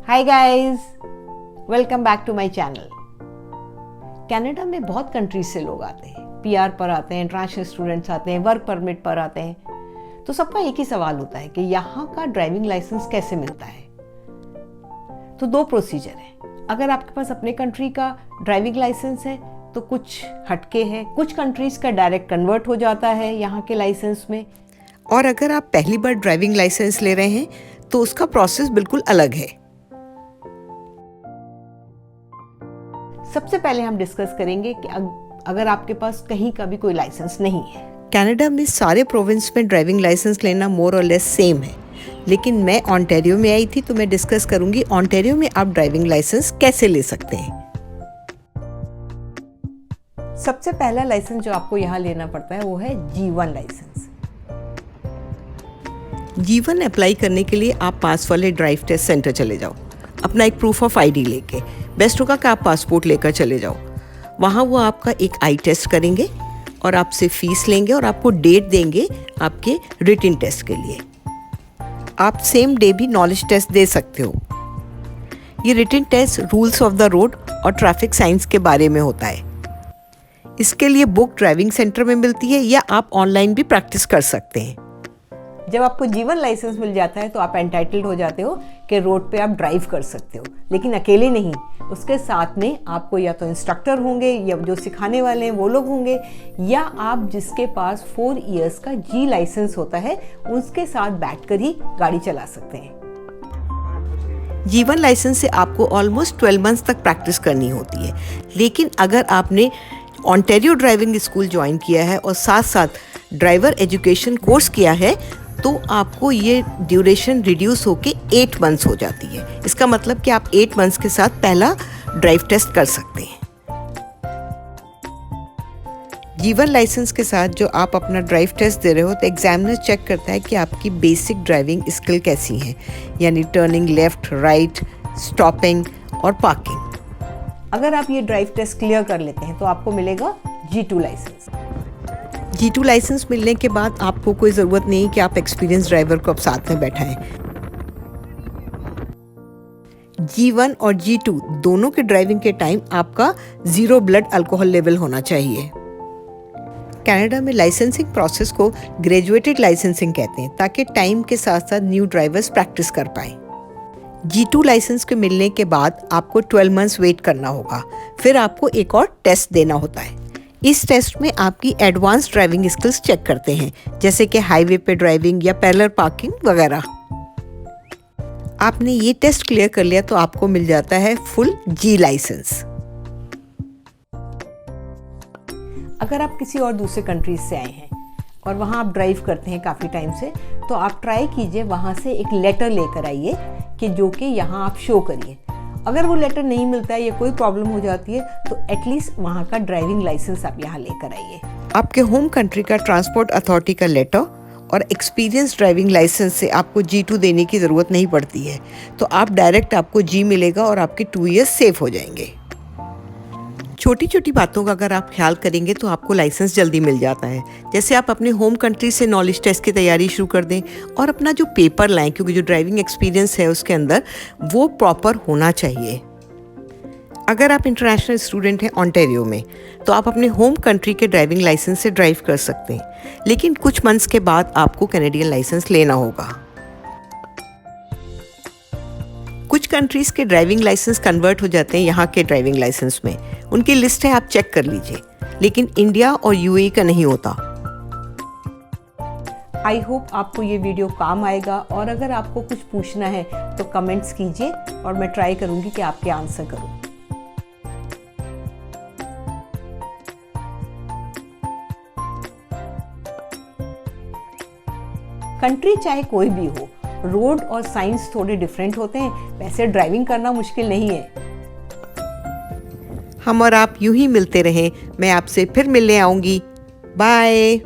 Hi guys, welcome back to my channel. Canada में बहुत countries से लोग आते हैं, पीआर पर आते हैं, इंटरनेशनल स्टूडेंट्स आते हैं, वर्क परमिट पर आते हैं। तो सबका एक ही सवाल होता है कि यहाँ का ड्राइविंग लाइसेंस कैसे मिलता है। तो दो प्रोसीजर है। अगर आपके पास अपने कंट्री का ड्राइविंग लाइसेंस है तो कुछ हटके है, कुछ कंट्रीज का डायरेक्ट कन्वर्ट हो जाता है यहाँ के लाइसेंस में। और अगर आप पहली बार ड्राइविंग लाइसेंस ले रहे हैं तो उसका प्रोसेस बिल्कुल अलग है। सबसे पहले हम डिस्कस करेंगे कि अगर आपके पास कहीं का भी कोई लाइसेंस नहीं है। कनाडा में सारे प्रोविंस में ड्राइविंग लाइसेंस लेना मोर और लेस सेम है, लेकिन मैं ओंटारियो में आई थी तो मैं डिस्कस करूंगी ओंटारियो में आप ड्राइविंग लाइसेंस कैसे ले सकते हैं। सबसे पहला लाइसेंस जो आपको यहाँ लेना पड़ता है वो है G1 लाइसेंस। G1 अप्लाई करने के लिए आप पास वाले ड्राइव टेस्ट सेंटर चले जाओ, अपना एक प्रूफ ऑफ आईडी लेके। बेस्ट होगा कि आप पासपोर्ट लेकर चले जाओ। वहाँ वो आपका एक आई टेस्ट करेंगे और आपसे फीस लेंगे और आपको डेट देंगे आपके रिटन टेस्ट के लिए। आप सेम डे भी नॉलेज टेस्ट दे सकते हो। ये written test rules of the road और ट्रैफिक साइंस के बारे में होता है। इसके लिए बुक ड्राइविंग सेंटर में मिलती है या आप ऑनलाइन भी प्रैक्टिस कर सकते हैं। जब आपको G1 लाइसेंस मिल जाता है तो आप एंटाइटल्ड हो जाते हो कि रोड पे आप ड्राइव कर सकते हो, लेकिन अकेले नहीं। उसके साथ में आपको या तो इंस्ट्रक्टर होंगे या जो सिखाने वाले हैं वो लोग होंगे, या आप जिसके पास 4 इयर्स का G लाइसेंस होता है उसके साथ बैठकर ही गाड़ी चला सकते हैं। G1 लाइसेंस से आपको ऑलमोस्ट 12 मंथ्स तक प्रैक्टिस करनी होती है, लेकिन अगर आपने ओंटारियो ड्राइविंग स्कूल ज्वाइन किया है और साथ साथ ड्राइवर एजुकेशन कोर्स किया है तो आपको ये ड्यूरेशन रिड्यूस होके 8 मंथ्स हो जाती है। इसका मतलब कि आप 8 मंथ्स के साथ पहला ड्राइव टेस्ट कर सकते हैं। G1 लाइसेंस के साथ जो आप अपना ड्राइव टेस्ट दे रहे हो तो एग्जामिनर चेक करता है कि आपकी बेसिक ड्राइविंग स्किल कैसी है, यानी टर्निंग लेफ्ट, राइट, स्टॉपिंग और पार्किंग। अगर आप ये ड्राइव टेस्ट क्लियर कर लेते हैं तो आपको मिलेगा G2 लाइसेंस। G2 लाइसेंस मिलने के बाद आपको कोई ज़रूरत नहीं कि आप एक्सपीरियंस ड्राइवर को अब साथ में बैठाएं। G1 और G2 दोनों के ड्राइविंग के टाइम आपका 0 ब्लड अल्कोहल लेवल होना चाहिए। कनाडा में लाइसेंसिंग प्रोसेस को ग्रेजुएटेड लाइसेंसिंग कहते हैं, ताकि टाइम के साथ साथ न्यू ड्राइवर्स प्रैक्टिस कर पाएं। G2 लाइसेंस के मिलने के बाद आपको 12 मंथ्स वेट करना होगा, फिर आपको एक और टेस्ट देना होता है। इस टेस्ट में आपकी एडवांस ड्राइविंग स्किल्स चेक करते हैं, जैसे कि हाईवे पे ड्राइविंग या पैरेलल पार्किंग वगैरह। आपने ये टेस्ट क्लियर कर लिया तो आपको मिल जाता है फुल G लाइसेंस। अगर आप किसी और दूसरे कंट्रीज से आए हैं और वहाँ आप ड्राइव करते हैं काफ़ी टाइम से, तो आप ट्राई कीजिए वहाँ से एक लेटर लेकर आइए कि जो कि यहाँ आप शो करिए। अगर वो लेटर नहीं मिलता है या कोई प्रॉब्लम हो जाती है तो एटलीस्ट वहाँ का ड्राइविंग लाइसेंस आप यहाँ लेकर आइए। आपके होम कंट्री का ट्रांसपोर्ट अथॉरिटी का लेटर और एक्सपीरियंस ड्राइविंग लाइसेंस से आपको G2 देने की ज़रूरत नहीं पड़ती है, तो आप डायरेक्ट आपको G मिलेगा और आपके 2 इयर्स सेफ हो जाएंगे। छोटी छोटी बातों का अगर आप ख्याल करेंगे तो आपको लाइसेंस जल्दी मिल जाता है। जैसे आप अपने होम कंट्री से नॉलेज टेस्ट की तैयारी शुरू कर दें और अपना जो पेपर लाएं, क्योंकि जो ड्राइविंग एक्सपीरियंस है उसके अंदर वो प्रॉपर होना चाहिए। अगर आप इंटरनेशनल स्टूडेंट हैं ओंटारियो में तो आप अपने होम कंट्री के ड्राइविंग लाइसेंस से ड्राइव कर सकते हैं, लेकिन कुछ मंथ्स के बाद आपको कैनेडियन लाइसेंस लेना होगा। कुछ कंट्रीज़ के ड्राइविंग लाइसेंस कन्वर्ट हो जाते हैं यहाँ के ड्राइविंग लाइसेंस में, उनकी लिस्ट है, आप चेक कर लीजिए, लेकिन इंडिया और यूएई का नहीं होता। आई होप आपको ये वीडियो काम आएगा, और अगर आपको कुछ पूछना है तो कमेंट्स कीजिए और मैं ट्राई करूँगी कि आपके आंसर करूँ। कंट्री चाहे कोई भी हो, रोड और साइंस थोड़े डिफरेंट होते हैं, वैसे ड्राइविंग करना मुश्किल नहीं है। हम और आप यूं ही मिलते रहें, मैं आपसे फिर मिलने आऊंगी। बाय।